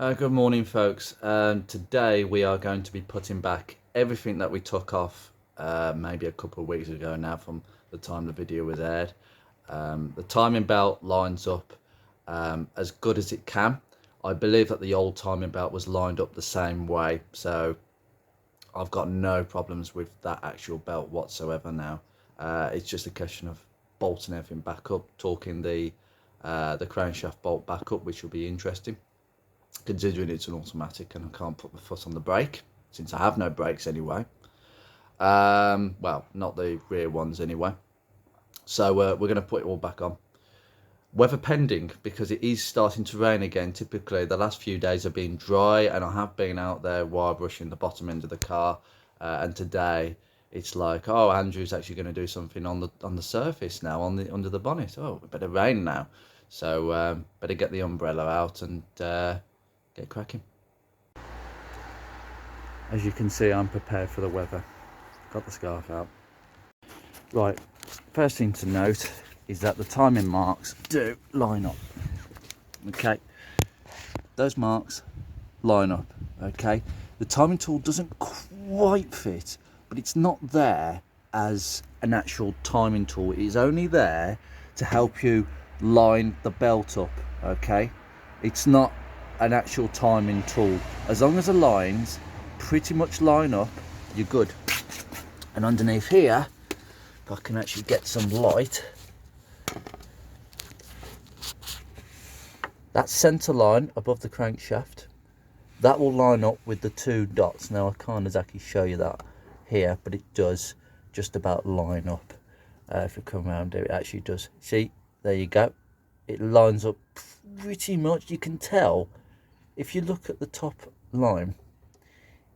Good morning, folks. Today we are going to be putting back everything that we took off maybe a couple of weeks ago now from the time the video was aired. The timing belt lines up as good as it can. I believe that the old timing belt was lined up the same way, so I've got no problems with that actual belt whatsoever now. It's just a question of bolting everything back up, torquing the crankshaft bolt back up, which will be interesting, considering it's an automatic and I can't put my foot on the brake since I have no brakes anyway. Well, not the rear ones anyway. So we're going to put it all back on. Weather pending, because it is starting to rain again. Typically the last few days have been dry and I have been out there wire brushing the bottom end of the car, and today it's like, oh, Andrew's actually going to do something on the surface now, under the bonnet. Oh, it better rain now, so better get the umbrella out and get cracking. As you can see, I'm prepared for the weather. Got the scarf out. Right, first thing to note is that the timing marks do line up. Okay, those marks line up. Okay, the timing tool doesn't quite fit, but it's not there as an actual timing tool. It is only there to help you line the belt up. Okay, it's not an actual timing tool. As long as the lines pretty much line up, you're good. And underneath here, if I can actually get some light, that center line above the crankshaft, that will line up with the two dots. Now I can't exactly show you that here, but it does just about line up. If you come around here, it actually does. See, there you go, it lines up pretty much. You can tell if you look at the top line,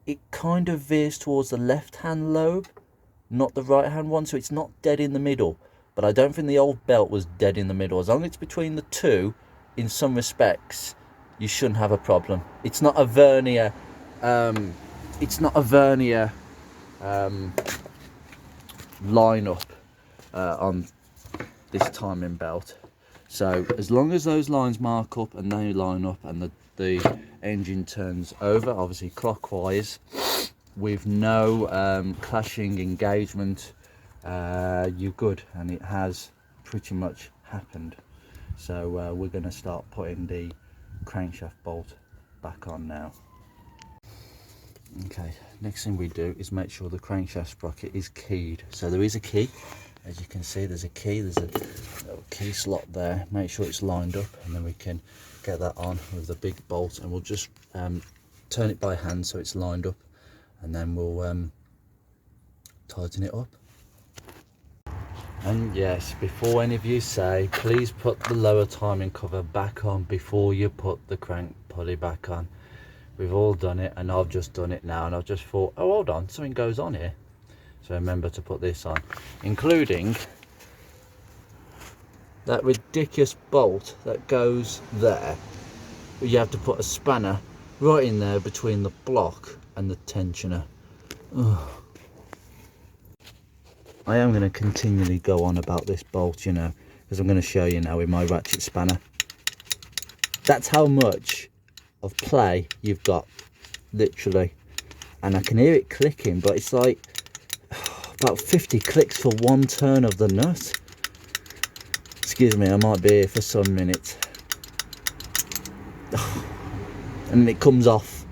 it kind of veers towards the left hand lobe, not the right hand one, so it's not dead in the middle. But I don't think the old belt was dead in the middle. As long as it's between the two, in some respects, you shouldn't have a problem. It's not a vernier line up on this timing belt. So as long as those lines mark up and they line up and the engine turns over, obviously clockwise, with no clashing engagement, you're good. And it has pretty much happened. So we're going to start putting the crankshaft bolt back on now. Okay, next thing we do is make sure the crankshaft sprocket is keyed. So there is a key, as you can see, there's a key, there's a little key slot there. Make sure it's lined up, and then we can get that on with the big bolt, and we'll just turn it by hand so it's lined up, and then we'll tighten it up. And yes, before any of you say, please put the lower timing cover back on before you put the crank pulley back on. We've all done it, and I've just done it now, and I've just thought, oh, hold on, something goes on here. So remember to put this on, including that ridiculous bolt that goes there. You have to put a spanner right in there between the block and the tensioner. Ugh. I am going to continually go on about this bolt, you know, because I'm going to show you now with my ratchet spanner. That's how much of play you've got, literally. And I can hear it clicking, but it's like about 50 clicks for one turn of the nut. Excuse me, I might be here for some minutes. And it comes off.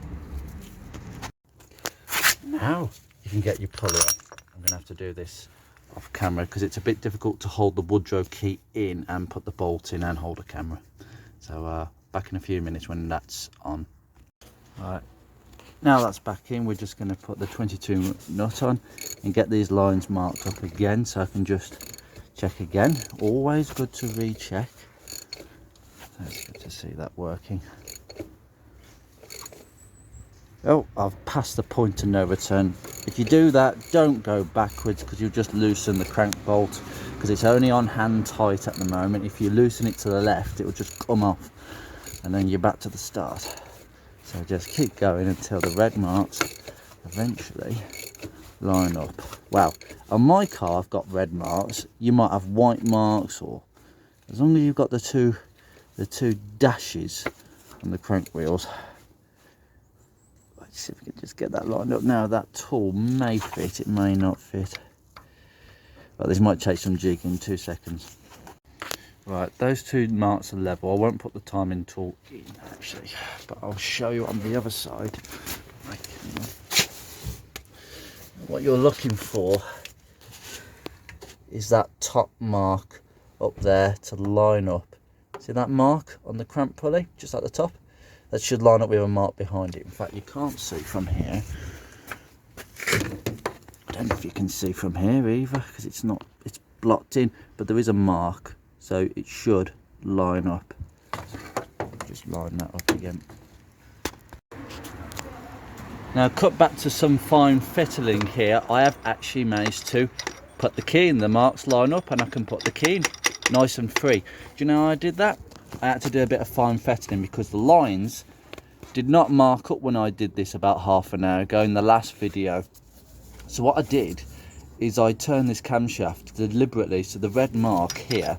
Now you can get your pulley on. I'm going to have to do this off camera because it's a bit difficult to hold the Woodrow key in and put the bolt in and hold a camera. So back in a few minutes when that's on. Alright, now that's back in, we're just going to put the 22 nut on and get these lines marked up again, so I can just check again. Always good to recheck. So it's good to see that working. Oh, I've passed the point of no return. If you do that, don't go backwards, because you'll just loosen the crank bolt, because it's only on hand tight at the moment. If you loosen it to the left, it will just come off, and then you're back to the start. So just keep going until the red marks eventually line up. Well, on my car I've got red marks. You might have white marks, or as long as you've got the two dashes on the crank wheels, Let's see if we can just get that lined up. Now that tool may fit, it may not fit. But this might take some jigging. 2 seconds. Right, those 2 marks are level. I won't put the timing tool in actually, but I'll show you on the other side. What you're looking for is that top mark up there to line up. See that mark on the cramp pulley just at the top? That should line up with a mark behind it. In fact, you can't see from here. I don't know if you can see from here either, because it's blocked in, but there is a mark, so it should line up. Just line that up again. Now, cut back to some fine fettling here. I have actually managed to put the key in. The marks line up and I can put the key in nice and free. Do you know how I did that? I had to do a bit of fine fettling because the lines did not mark up when I did this about half an hour ago in the last video. So what I did is I turned this camshaft deliberately so the red mark here,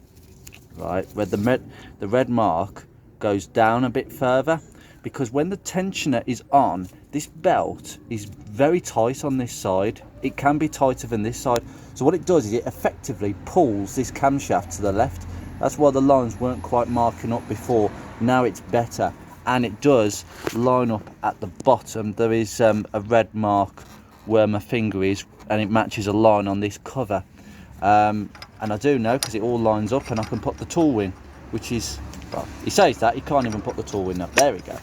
right, where the red mark goes down a bit further, because when the tensioner is on, this belt is very tight on this side. It can be tighter than this side. So what it does is it effectively pulls this camshaft to the left. That's why the lines weren't quite marking up before. Now it's better, and it does line up at the bottom. There is a red mark where my finger is, and it matches a line on this cover. And I do know because it all lines up, and I can put the tool in, which is, well, he says that he can't even put the tool in up. There we go.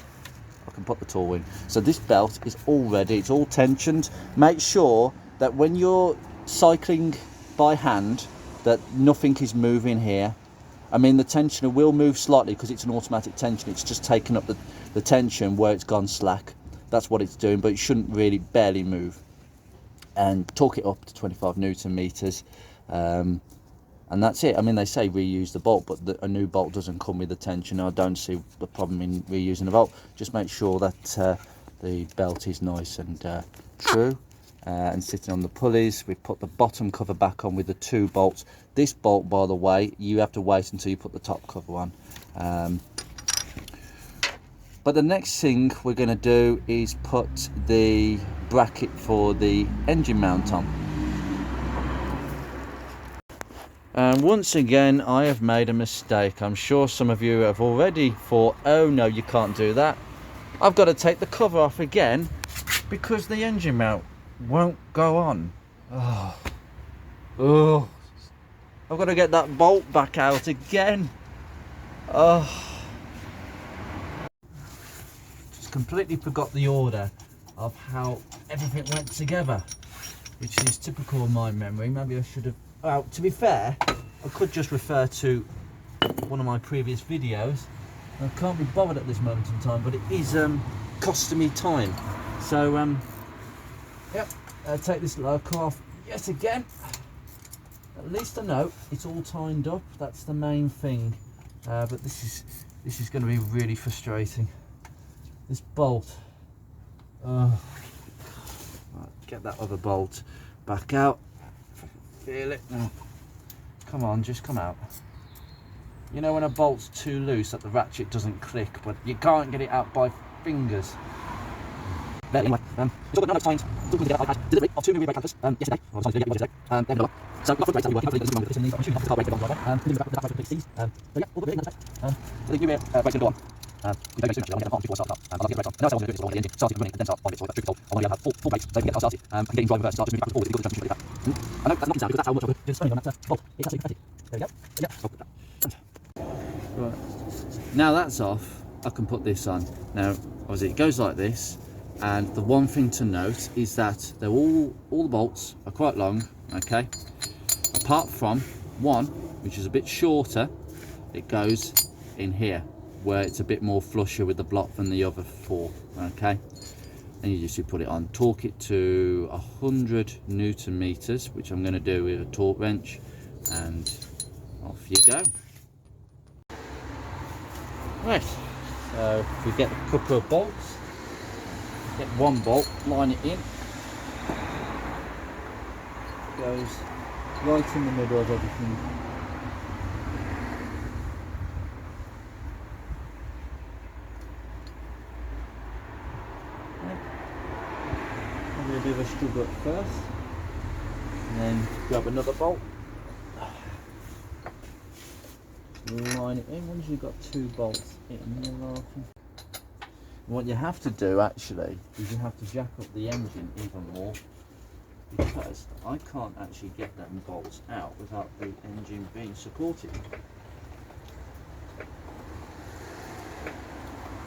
I can put the tool in. So this belt is all ready, it's all tensioned. Make sure that when you're cycling by hand that nothing is moving here. I mean, the tensioner will move slightly because it's an automatic tension. It's just taking up the tension where it's gone slack. That's what it's doing, but it shouldn't really barely move. And torque it up to 25 Newton meters. And that's it. I mean, they say reuse the bolt, but a new bolt doesn't come with the tension. I don't see the problem in reusing a bolt. Just make sure that the belt is nice and true and sitting on the pulleys. We put the bottom cover back on with the 2 bolts. This bolt, by the way, you have to wait until you put the top cover on. But the next thing we're going to do is put the bracket for the engine mount on. And once again, I have made a mistake. I'm sure some of you have already thought, oh no, you can't do that. I've got to take the cover off again because the engine mount won't go on. Oh, I've got to get that bolt back out again. Just completely forgot the order of how everything went together, which is typical of my memory. Maybe I should have. Well, to be fair, I could just refer to one of my previous videos. I can't be bothered at this moment in time, but it is costing me time. So, yep, take this loco off yet again. At least I know it's all timed up. That's the main thing. But this is going to be really frustrating. This bolt. Right, get that other bolt back out. Feel it. Come on, just come out. You know when a bolt's too loose that the ratchet doesn't click, but you can't get it out by fingers. But anyway, it's all good. No times. I had delivery of 2 new brake calipers yesterday. I was on the video yesterday. So we've got foot brakes that we're working. Hopefully there's nothing wrong with this. I'm assuming that's the car brake that I'm driving. Doing the back brake so yeah, all good. So the new brake's going to go on. Very soon actually, I'll get them on before I start the car. I'll get the brakes on. And I also want to do this, I want to get the engine started running, and then start on it. So truth be told, I want to have full brakes so I can get the car started. And getting drive reverse, start just moving back and forward because the transmission really bad. I know that's not sound because that's how much I could do spinning on that bolt. It's absolutely pathetic. There we go. Yeah. Right. Now that's off, I can put this on. Now, obviously it goes like this, and the one thing to note is that they're all the bolts are quite long, okay? Apart from one, which is a bit shorter, it goes in here, where it's a bit more flusher with the block than the other 4, okay? And you just put it on, torque it to 100 Newton meters, which I'm going to do with a torque wrench, and off you go. Right, so if we get a couple of bolts, get one bolt, line it in, goes right in the middle of everything. a bit of a struggle at first, and then grab another bolt, line it in. Once you've got 2 bolts in, you're laughing. What you have to do actually is you have to jack up the engine even more, because I can't actually get them bolts out without the engine being supported.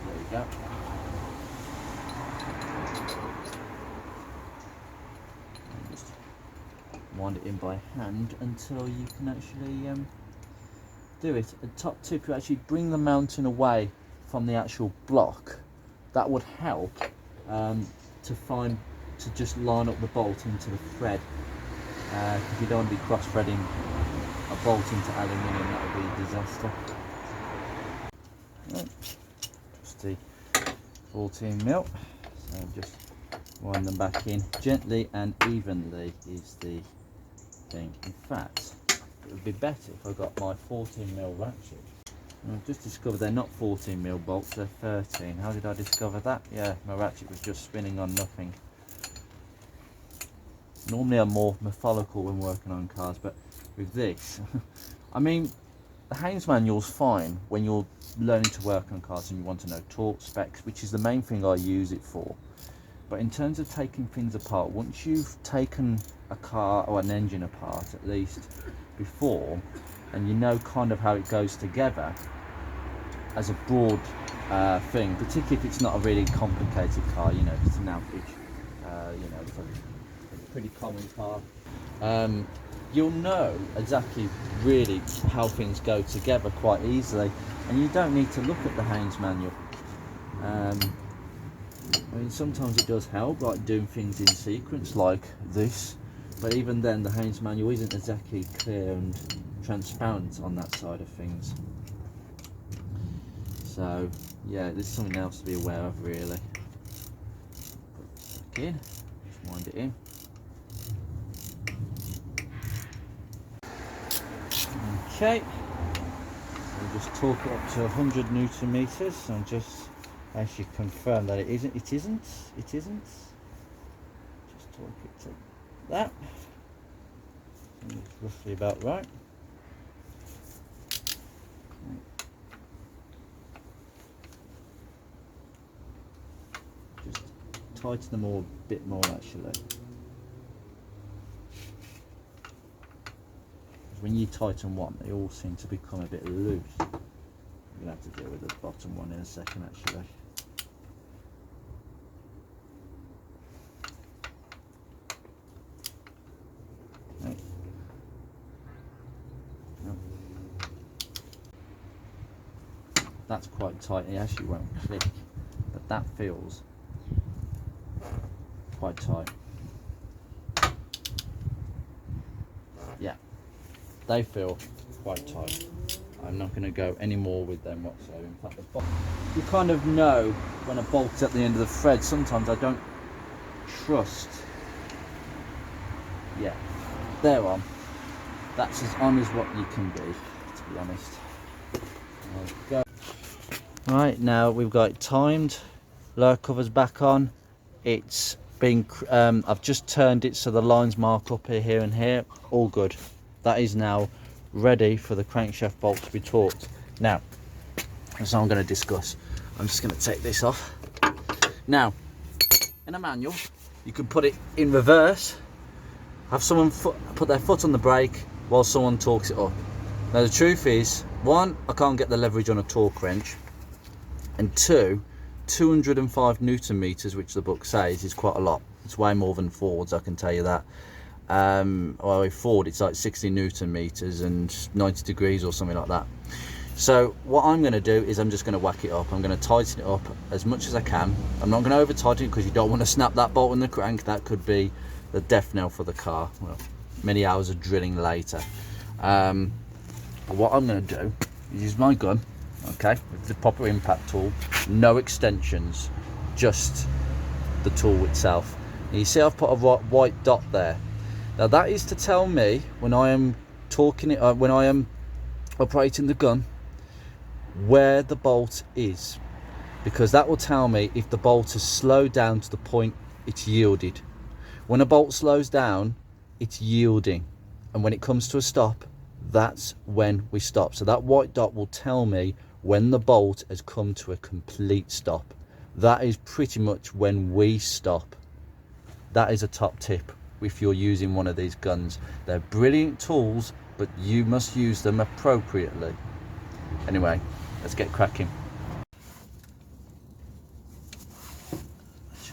There you go. And just wind it in by hand until you can actually do it. A top tip: you actually bring the mounting away from the actual block. That would help to just line up the bolt into the thread, because you don't want to be cross-threading a bolt into aluminium. That would be a disaster. Right. Just the 14mm, so just wind them back in gently and evenly is the thing. In fact, it would be better if I got my 14mm ratchet. And I've just discovered they're not 14mm bolts, they're 13. How did I discover that? Yeah, my ratchet was just spinning on nothing. Normally I'm more methodical when working on cars, but with this, I mean, the Haynes manual's fine when you're learning to work on cars and you want to know torque specs, which is the main thing I use it for. But in terms of taking things apart, once you've taken a car or an engine apart, at least before, and you know kind of how it goes together as a broad thing, particularly if it's not a really complicated car, you know, if it's an average, you know, it's a pretty common car, you'll know exactly really how things go together quite easily, and you don't need to look at the Haynes manual. I mean, sometimes it does help, like doing things in sequence like this, but even then the Haynes manual isn't exactly clear and transparent on that side of things. So yeah, there's something else to be aware of really. Put it back in, just wind it in. Okay, we'll just torque it up to 100 Newton meters and just actually confirm that it isn't. Just torque it to that. It's roughly about right. Just tighten them all a bit more actually. When you tighten one, they all seem to become a bit loose. I'm going to have to deal with the bottom one in a second actually. Right. No. That's quite tight, it actually won't click, but that feels quite tight. Yeah. They feel quite tight. I'm not going to go any more with them whatsoever. In fact, you kind of know when a bolt's at the end of the thread. Sometimes I don't trust. Yeah, they're on. That's as on as what you can be, to be honest. Go. Right, now we've got it timed. Lower cover's back on. It's been. I've just turned it so the lines mark up here and here. All good. That is now ready for the crankshaft bolt to be torqued. Now, that's what I'm going to discuss. I'm just going to take this off. Now, in a manual, you can put it in reverse, have someone put their foot on the brake while someone torques it up. Now, the truth is, one, I can't get the leverage on a torque wrench, and two, 205 Newton meters, which the book says is quite a lot. It's way more than Ford's, I can tell you that. Well, with Ford it's like 60 Newton meters and 90 degrees or something like that. So what I'm going to do is I'm just going to whack it up. I'm going to tighten it up as much as I can. I'm not going to over tighten it because you don't want to snap that bolt in the crank. That could be the death knell for the car. Well, many hours of drilling later. What I'm going to do is use my gun, okay, with the proper impact tool, no extensions, just the tool itself. And you see I've put a white dot there. Now that is to tell me when I am when I am operating the gun, where the bolt is, because that will tell me if the bolt has slowed down to the point it's yielded. When a bolt slows down, it's yielding, and when it comes to a stop, that's when we stop. So that white dot will tell me when the bolt has come to a complete stop. That is pretty much when we stop. That is a top tip if you're using one of these guns. They're brilliant tools, but you must use them appropriately. Anyway, let's get cracking.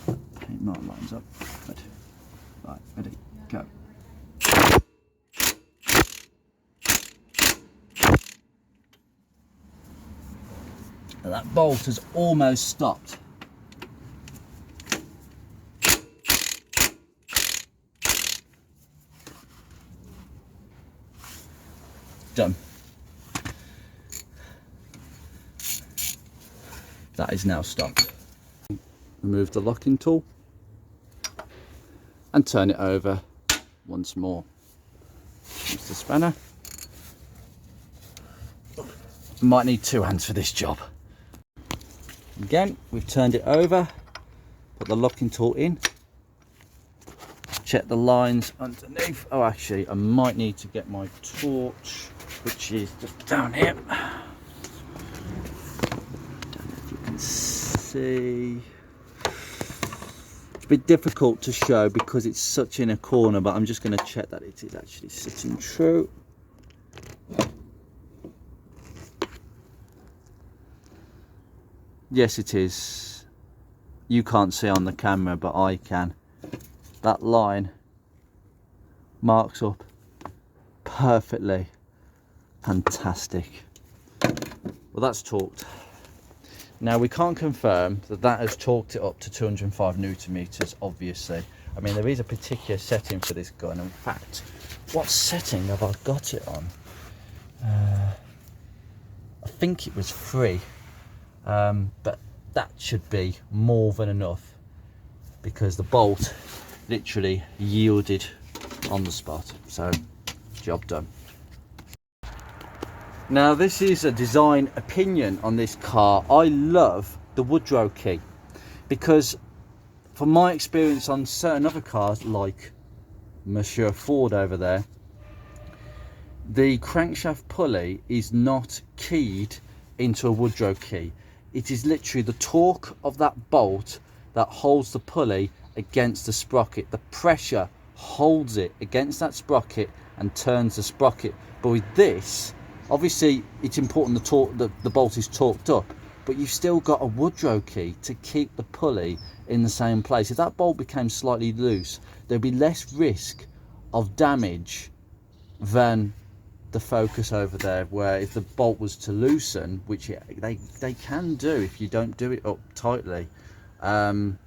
Paint my lines up. Good. Right, ready, go. Now that bolt has almost stopped. Done. That is now stopped. Remove the locking tool and turn it over once more. Use the spanner. Might need two hands for this job. Again, we've turned it over, put the locking tool in, check the lines underneath. Oh, actually, I might need to get my torch, which is just down here. Don't know if you can see. It's a bit difficult to show because it's such in a corner, but I'm just going to check that it is actually sitting true. Yes, it is. You can't see on the camera, but I can. That line marks up perfectly. Fantastic. Well, that's torqued. Now, we can't confirm that that has torqued it up to 205 Newton meters, obviously. I mean, there is a particular setting for this gun. In fact, what setting have I got it on? I think it was 3. But that should be more than enough because the bolt literally yielded on the spot. So, job done. Now, this is a design opinion on this car. I love the Woodrow key because from my experience on certain other cars like Monsieur Ford over there, the crankshaft pulley is not keyed into a Woodrow key. It is literally the torque of that bolt that holds the pulley against the sprocket. The pressure holds it against that sprocket and turns the sprocket. But with this, obviously it's important the bolt is torqued up, but you've still got a Woodrow key to keep the pulley in the same place. If that bolt became slightly loose, there'd be less risk of damage than the Focus over there, where if the bolt was to loosen, which they can do if you don't do it up tightly, and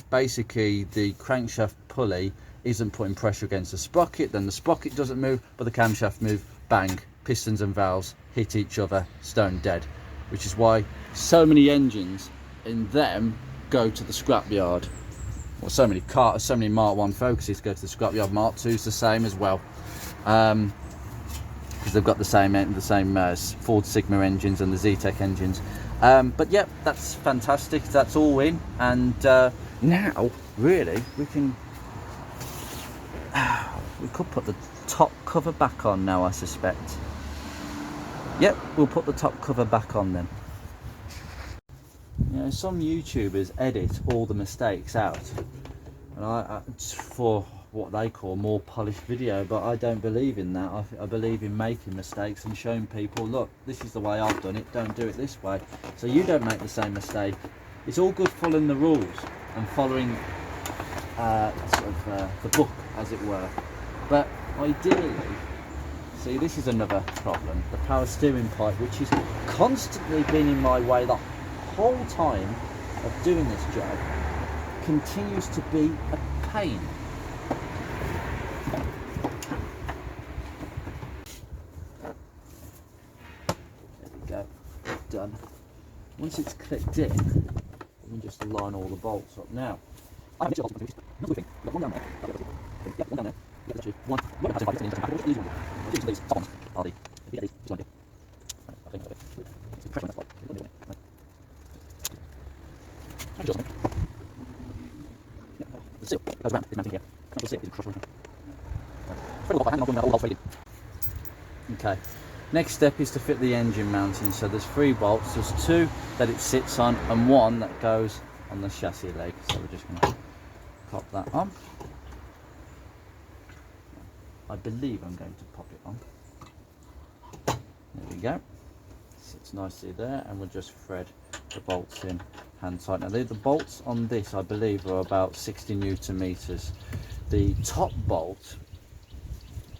basically the crankshaft pulley isn't putting pressure against the sprocket, then the sprocket doesn't move but the camshaft move, bang, pistons and valves hit each other, stone dead. Which is why so many engines in them go to the scrapyard. Well, so many Mark 1 Focuses go to the scrapyard. Mark 2's the same as well. Because they've got the same Ford Sigma engines and the Z-Tech engines. But yeah, that's fantastic. That's all in, and now really we could put the top cover back on now, I suspect. Yep, we'll put the top cover back on then. You know, some YouTubers edit all the mistakes out, and I for what they call more polished video, but I don't believe in that. I believe in making mistakes and showing people, look, this is the way I've done it, don't do it this way, so you don't make the same mistake. It's all good following the rules and following the book, as it were, but ideally, see, this is another problem, the power steering pipe, which has constantly been in my way the whole time of doing this job, continues to be a pain. Done. Once it's clicked in, we can just line all the bolts up. Now, I have one down there. Yep, one down there. Yep, actually, one. Right, I think these top ones are the these one. I think it's pressure on that spot. the seal goes around this mounting here. Can't see it, it's cross. Thread all off by hand, I'm doing that all threaded. Okay. Next step is to fit the engine mounting. So there's 3 bolts. There's 2 that it sits on and 1 that goes on the chassis leg. So we're just going to pop that on. I believe I'm going to pop it on. There we go. Sits nicely there, and we'll just thread the bolts in hand tight. Now the bolts on this, I believe, are about 60 Newton meters. The top bolt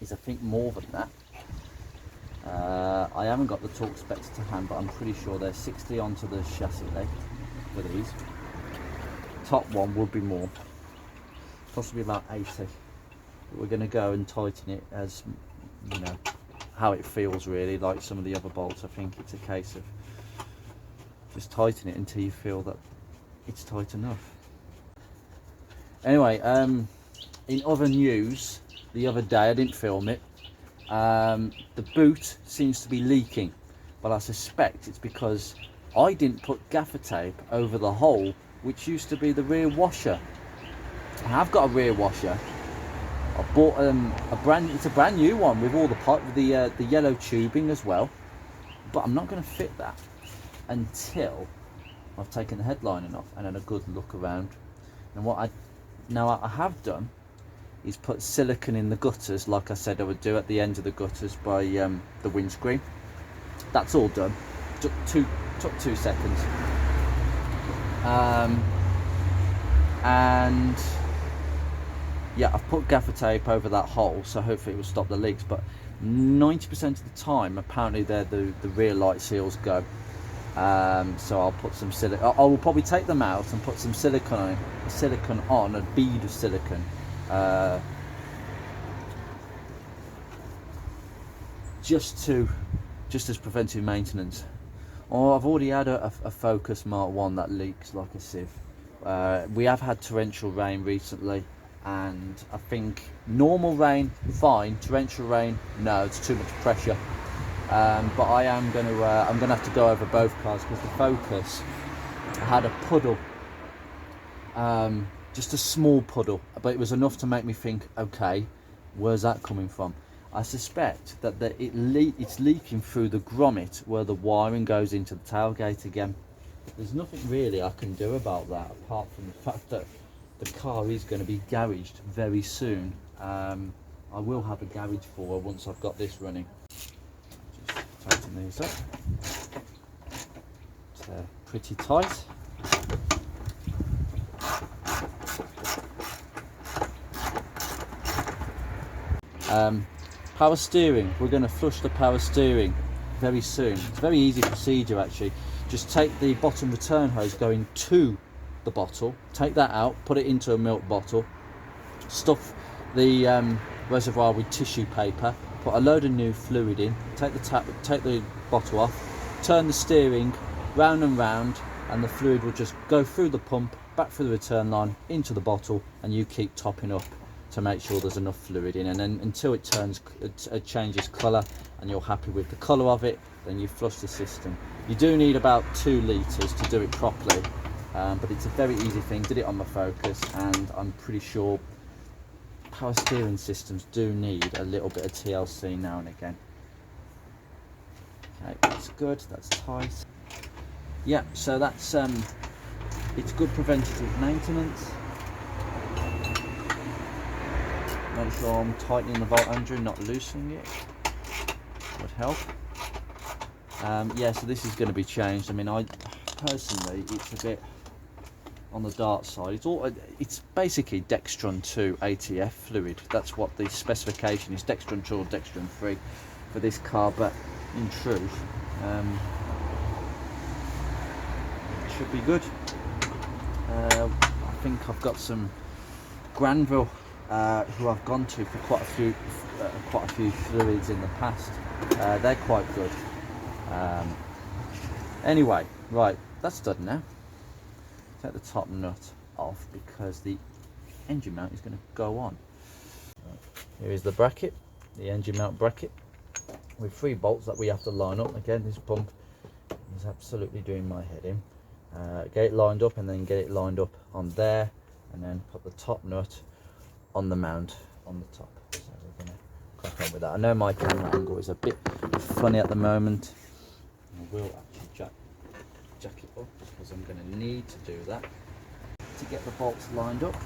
is, I think, more than that. I haven't got the torque specs to hand, but I'm pretty sure they're 60 onto the chassis leg for these. Top one would be more, possibly about 80. But we're going to go and tighten it as, you know, how it feels really, like some of the other bolts. I think it's a case of just tighten it until you feel that it's tight enough. Anyway, in other news, the other day, I didn't film it, the boot seems to be leaking, but I suspect it's because I didn't put gaffer tape over the hole which used to be the rear washer. I have got a rear washer. I bought it's a brand new one with all the yellow tubing as well, but I'm not going to fit that until I've taken the headlining off and had a good look around. And what I have done is put silicone in the gutters, like I said I would do at the end of the gutters by the windscreen. That's all done. Took 2 seconds. And yeah, I've put gaffer tape over that hole, so hopefully it will stop the leaks. But 90% of the time, apparently, the rear light seals go. So I'll put some silicone. I will probably take them out and put some silicone on, a bead of silicone. Just as preventive maintenance. Oh, I've already had a Focus Mark 1 that leaks like a sieve. We have had torrential rain recently, and I think normal rain fine, torrential rain no, it's too much pressure. But I'm gonna have to go over both cars, because the Focus had a puddle, just a small puddle, but it was enough to make me think, okay, where's that coming from? I suspect that it's leaking through the grommet where the wiring goes into the tailgate again. There's nothing really I can do about that, apart from the fact that the car is going to be garaged very soon. I will have a garage for her once I've got this running. Just tighten these up. It's pretty tight. Power steering, we're going to flush the power steering very soon. It's a very easy procedure actually. Just take the bottom return hose going to the bottle, take that out, put it into a milk bottle, stuff the reservoir with tissue paper, put a load of new fluid in, take the bottle off, turn the steering round and round, and the fluid will just go through the pump, back through the return line, into the bottle, and you keep topping up to make sure there's enough fluid in, and then until it changes colour and you're happy with the colour of it, then you flush the system. You do need about 2 litres to do it properly, but it's a very easy thing. Did it on my Focus, and I'm pretty sure power steering systems do need a little bit of TLC now and again. Okay, that's good, that's tight. Yeah, so that's it's good preventative maintenance. Make sure I'm tightening the bolt under and not loosening it. Would help. Yeah, so this is going to be changed. I mean, I personally, it's a bit on the dark side. It's basically Dextron 2 ATF fluid. That's what the specification is. Dextron 2 or Dextron 3 for this car. But in truth, it should be good. I think I've got some Granville who I've gone to for quite a few fluids in the past. They're quite good. Anyway, right, that's done now. Take the top nut off because the engine mount is going to go on. Here is the bracket, the engine mount bracket, with 3 bolts that we have to line up. Again, this pump is absolutely doing my head in. Get it lined up and then get it lined up on there, and then put the top nut on the mount on the top. So we're going to crack on with that. I know my camera angle is a bit funny at the moment. I will actually jack it up because I'm going to need to do that to get the bolts lined up.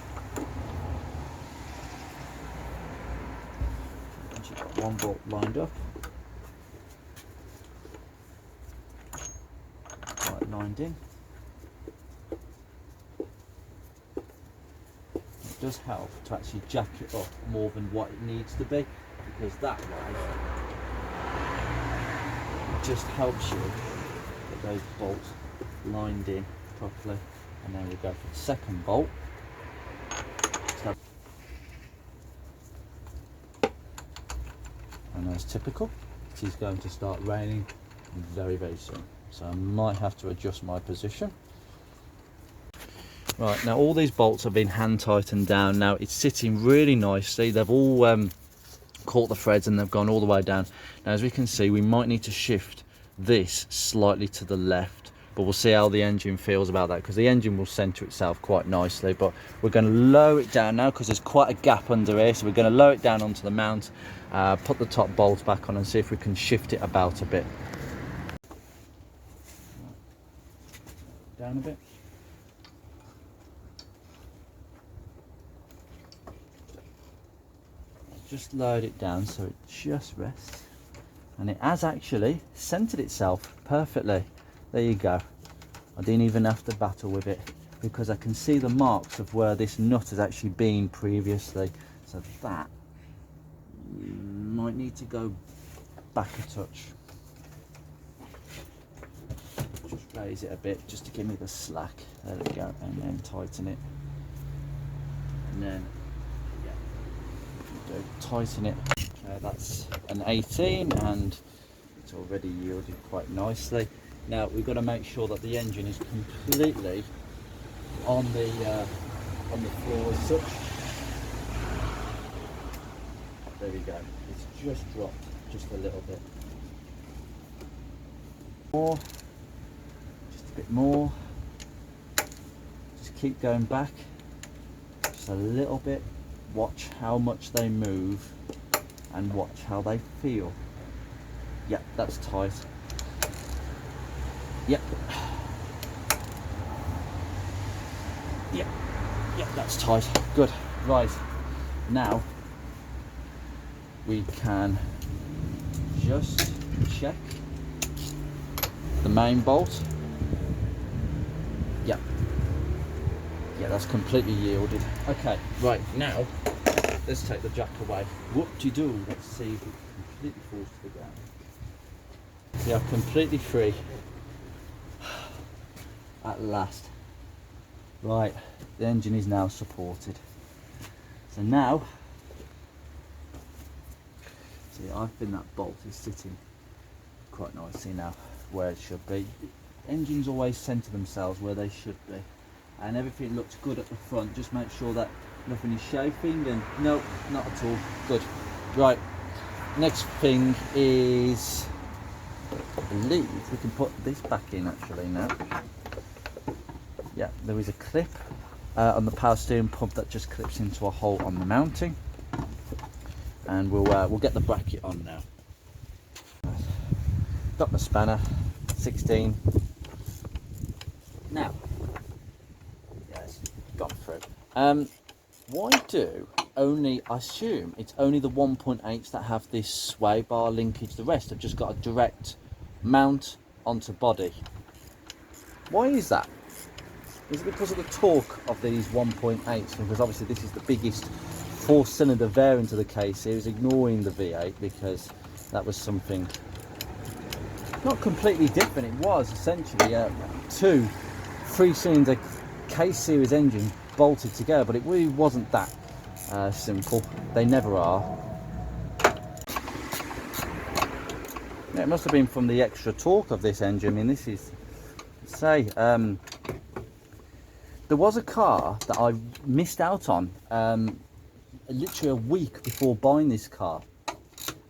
Once you've got one bolt lined up, right lined in, it does help to actually jack it up more than what it needs to be, because that way it just helps you get those bolts lined in properly. And then we go for the second bolt. And as typical, it is going to start raining very, very soon. So I might have to adjust my position. Right, now all these bolts have been hand tightened down. Now it's sitting really nicely. They've all caught the threads and they've gone all the way down. Now as we can see, we might need to shift this slightly to the left, but we'll see how the engine feels about that, because the engine will center itself quite nicely. But we're going to lower it down now because there's quite a gap under here, so we're going to lower it down onto the mount, put the top bolts back on and see if we can shift it about a bit. Down a bit. Just lowered it down so it just rests, and it has actually centered itself perfectly. There you go. I didn't even have to battle with it because I can see the marks of where this nut has actually been previously. So that might need to go back a touch. Just raise it a bit just to give me the slack. There we go, and then tighten it. And then tighten it. That's an 18 and it's already yielded quite nicely. Now we've got to make sure that the engine is completely on the floor as such. There we go. It's just dropped just a little bit more, just a bit more. Just keep going back just a little bit. Watch how much they move and watch how they feel. Yep, that's tight. Yep. Yep. Yep, that's tight. Good. Right. Now we can just check the main bolt. Yep. Yeah, that's completely yielded. Okay, right, now let's take the jack away. Whoop-de-doo. Let's see if it completely falls to the ground. We are completely free. At last. Right, the engine is now supported. So now, see, I think that bolt is sitting quite nicely now where it should be. Engines always center themselves where they should be. And everything looks good at the front. Just make sure that nothing is chafing, and no, not at all. Good. Right, next thing is, I believe we can put this back in actually now. Yeah, there is a clip on the power steering pump that just clips into a hole on the mounting, and we'll get the bracket on now. Got the spanner, 16. Now, gone through. Why do only, I assume it's only the 1.8s that have this sway bar linkage, the rest have just got a direct mount onto body. Why is that? Is it because of the torque of these 1.8s? Because obviously this is the biggest 4-cylinder variant of the K series, ignoring the V8, because that was something not completely different. It was essentially two 3-cylinder K series engine bolted together, but it really wasn't that simple. They never are. Yeah, it must have been from the extra torque of this engine. I mean, this is, say, there was a car that I missed out on literally a week before buying this car,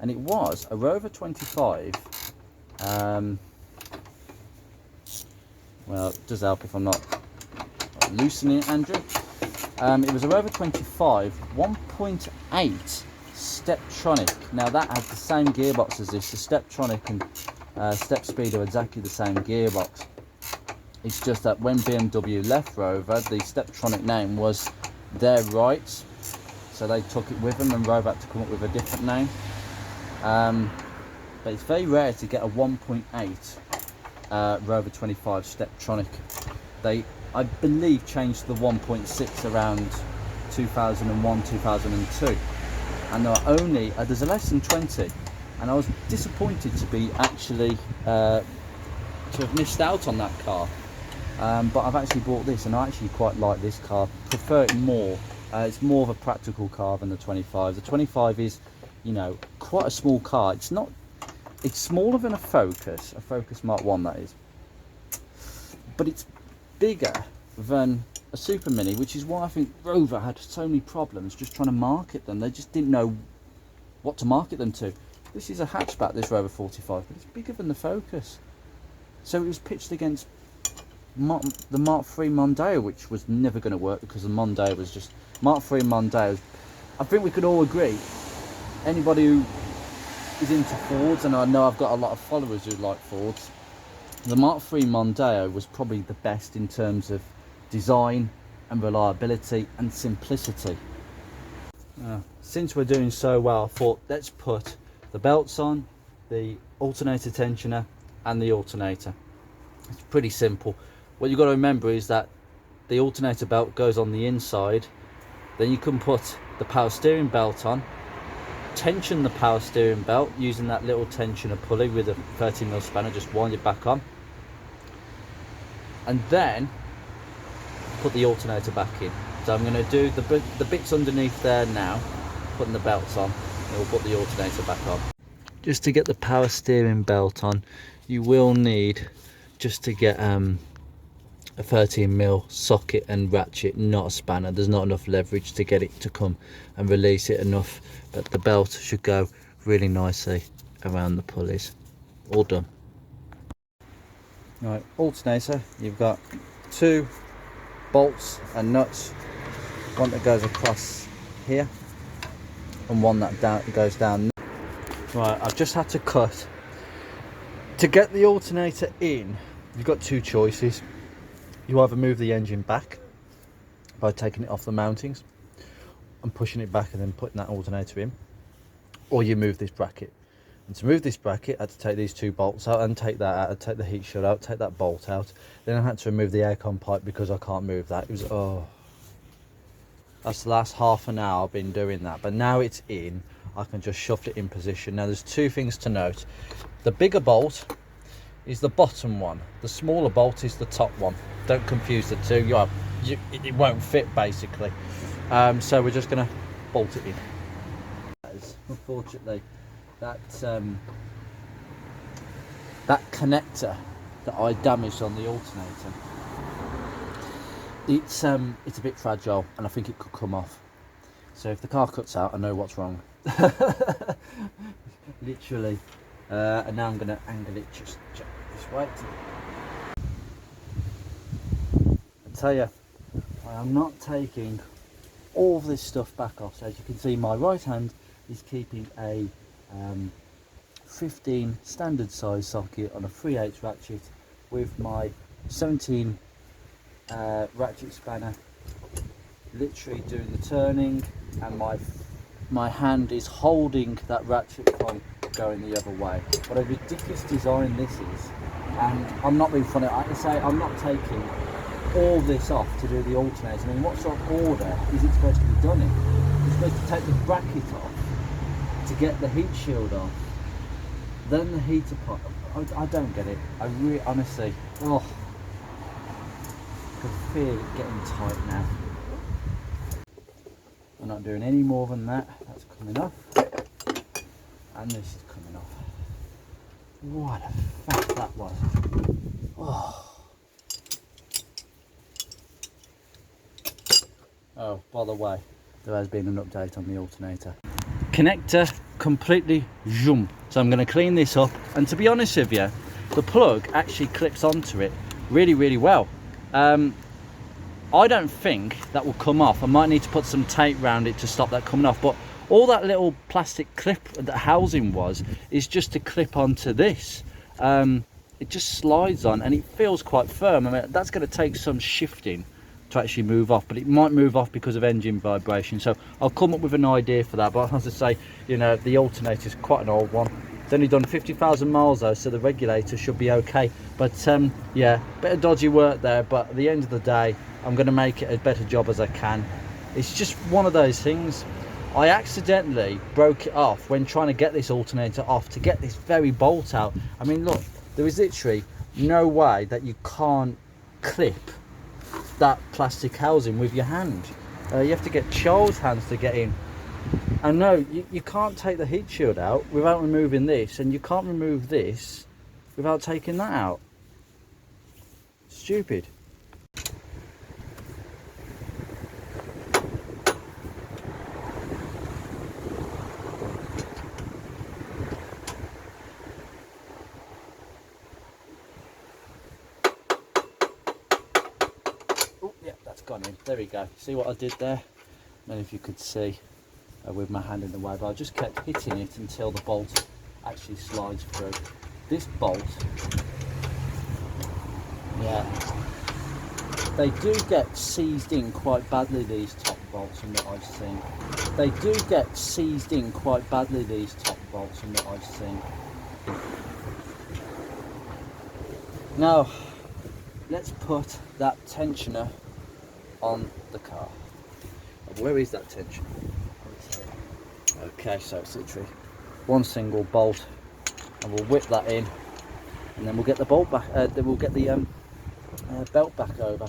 and it was a Rover 25. Well, it does help if I'm not loosening it, Andrew. It was a Rover 25 1.8 Steptronic. Now that had the same gearbox as this. The Steptronic and Step Speed are exactly the same gearbox. It's just that when BMW left Rover, the Steptronic name was their rights, so they took it with them, and Rover had to come up with a different name. But it's very rare to get a 1.8 Rover 25 Steptronic. They, I believe, changed the 1.6 around 2001, 2002, and there are only there's a less than 20, and I was disappointed to be actually to have missed out on that car. But I've actually bought this, and I actually quite like this car. Prefer it more. It's more of a practical car than the 25. The 25 is, you know, quite a small car. It's not. It's smaller than a Focus Mark 1, that is. But it's bigger than a Super Mini, which is why I think Rover had so many problems just trying to market them. They just didn't know what to market them to. This is a hatchback, this Rover 45, but it's bigger than the Focus. So it was pitched against the Mark III Mondeo, which was never going to work because the Mondeo was just Mark III Mondeo. I think we could all agree, anybody who is into Fords, and I know I've got a lot of followers who like Fords, the Mark III Mondeo was probably the best in terms of design and reliability and simplicity. Since we're doing so well, I thought let's put the belts on, the alternator tensioner and the alternator. It's pretty simple. What you've got to remember is that the alternator belt goes on the inside, then you can put the power steering belt on, tension the power steering belt using that little tensioner pulley with a 30mm spanner, just wind it back on, and then put the alternator back in. So I'm going to do the bits underneath there now, putting the belts on, and we'll put the alternator back on. Just to get the power steering belt on, you will need just to get a 13mm socket and ratchet, not a spanner. There's not enough leverage to get it to come and release it enough, but the belt should go really nicely around the pulleys. All done. Right, alternator, you've got two bolts and nuts, one that goes across here and one that goes down. Right, I've just had to cut. To get the alternator in, you've got two choices. You either move the engine back by taking it off the mountings and pushing it back and then putting that alternator in, or you move this bracket. And to move this bracket, I had to take these two bolts out and take that out, I'd take the heat shield out, take that bolt out. Then I had to remove the aircon pipe because I can't move that. It was, oh, that's the last half an hour I've been doing that. But now it's in, I can just shove it in position. Now there's two things to note. The bigger bolt is the bottom one, the smaller bolt is the top one. Don't confuse the two. It won't fit basically. So we're just going to bolt it in. Unfortunately, that connector that I damaged on the alternator, it's a bit fragile and I think it could come off. So if the car cuts out, I know what's wrong. Literally. And now I'm going to angle it just this way. I tell you, I am not taking all of this stuff back off. So as you can see, my right hand is keeping a 15 standard size socket on a 3/8 ratchet with my 17 ratchet spanner, literally doing the turning, and my hand is holding that ratchet point going the other way. What a ridiculous design this is, and I'm not being funny. I can say I'm not taking all this off to do the alternator. I mean, what sort of order is it supposed to be done in? You're supposed to take the bracket off to get the heat shield off, then the heater pipe. I don't get it. I really, honestly, oh, I can feel it getting tight now. I'm not doing any more than that. That's coming off, and this is coming off. What a faff that was. Oh, by the way, there has been an update on the alternator. Connector completely zoom. So I'm going to clean this up, and to be honest with you, the plug actually clips onto it really, really well. I don't think that will come off. I might need to put some tape around it to stop that coming off, but all that little plastic clip that housing was is just to clip onto this. It just slides on and it feels quite firm. I mean, that's going to take some shifting to actually move off, but it might move off because of engine vibration. So I'll come up with an idea for that. But as I say, you know, the alternator is quite an old one. It's only done 50,000 miles though, so the regulator should be okay. But yeah, bit of dodgy work there, but at the end of the day, I'm going to make it a better job as I can. It's just one of those things. I accidentally broke it off when trying to get this alternator off to get this very bolt out. I mean, look, there is literally no way that you can't clip that plastic housing with your hand. You have to get child's hands to get in. And no, you can't take the heat shield out without removing this, and you can't remove this without taking that out. Stupid. Gone in. There we go. See what I did there? I don't know if you could see with my hand in the way, but I just kept hitting it until the bolt actually slides through. This bolt, yeah, they do get seized in quite badly, these top bolts, from what I've seen. They do get seized in quite badly, these top bolts, from what I've seen. Now, let's put that tensioner on the car. Where is that tension? Okay, so it's literally one single bolt, and we'll whip that in, and then we'll get the bolt back. Then we'll get the belt back over.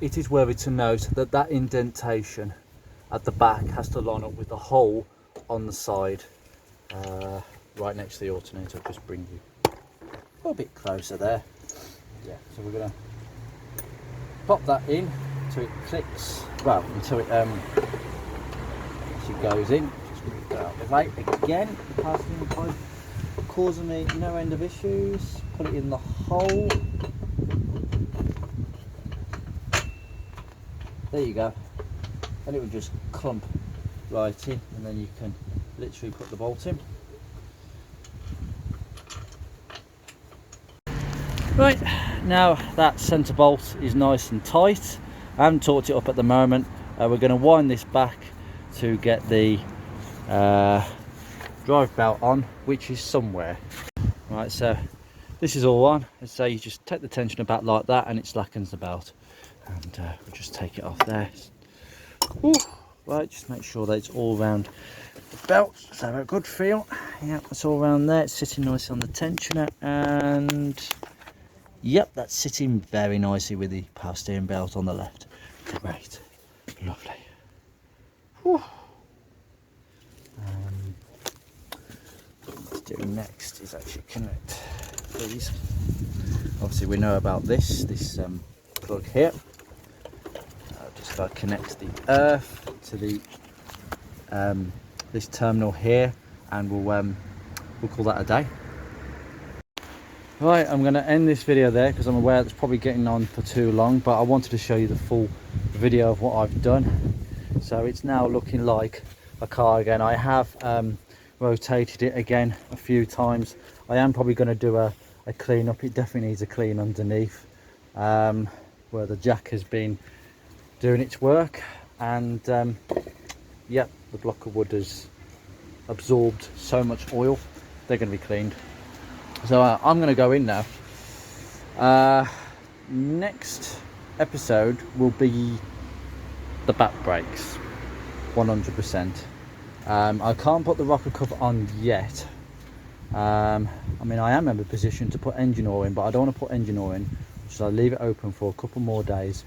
It is worthy to note that that indentation at the back has to line up with the hole on the side, right next to the alternator. I'll just bring you a little bit closer there. Yeah, so we're gonna pop that in until it clicks, well, until it actually goes in. Just move that out of the way again, passing the pipe, causing me no end of issues. Put it in the hole. There you go, and it will just clump right in, and then you can literally put the bolt in. Right, now that centre bolt is nice and tight. I haven't torqued it up at the moment. We're going to wind this back to get the drive belt on, which is somewhere. Right, so this is all on. So you just take the tensioner back like that, and it slackens the belt. And we'll just take it off there. Ooh, right, just make sure that it's all around the belt. So a good feel. Yeah, it's all around there. It's sitting nice on the tensioner, and yep, that's sitting very nicely with the power steering belt on the left. Great, lovely. Whew. What to do next is actually connect these. Obviously, we know about this plug here. Just got to connect the earth to the this terminal here, and we'll call that a day. Right, I'm going to end this video there because I'm aware it's probably getting on for too long, but I wanted to show you the full video of what I've done. So it's now looking like a car again. I have rotated it again a few times. I am probably going to do a clean up. It definitely needs a clean underneath, where the jack has been doing its work, and yep, the block of wood has absorbed so much oil. They're going to be cleaned. So I'm going to go in now. Next episode will be the back brakes, 100%. I can't put the rocker cover on yet. I mean, I am in a position to put engine oil in, but I don't want to put engine oil in, so I'll leave it open for a couple more days.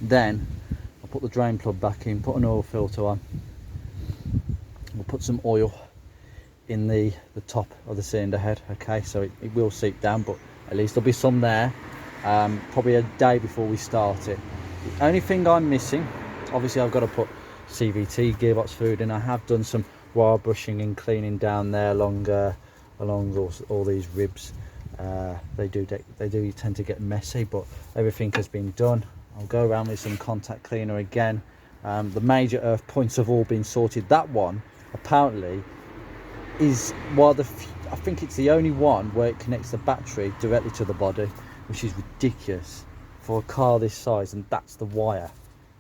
Then I'll put the drain plug back in, put an oil filter on. We'll put some oil in the top of the cylinder head. Okay, so it will seep down, but at least there'll be some there. Probably a day before we start it. The only thing I'm missing, obviously I've got to put CVT gearbox fluid in. I have done some wire brushing and cleaning down there along all these ribs. they do tend to get messy, but everything has been done. I'll go around with some contact cleaner again. The major earth points have all been sorted. That one apparently is I think it's the only one where it connects the battery directly to the body, which is ridiculous for a car this size, and that's the wire.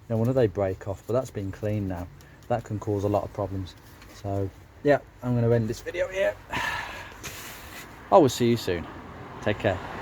No wonder they break off, but that's been cleaned now. That can cause a lot of problems. So yeah, I'm going to end this video here. I will see you soon. Take care.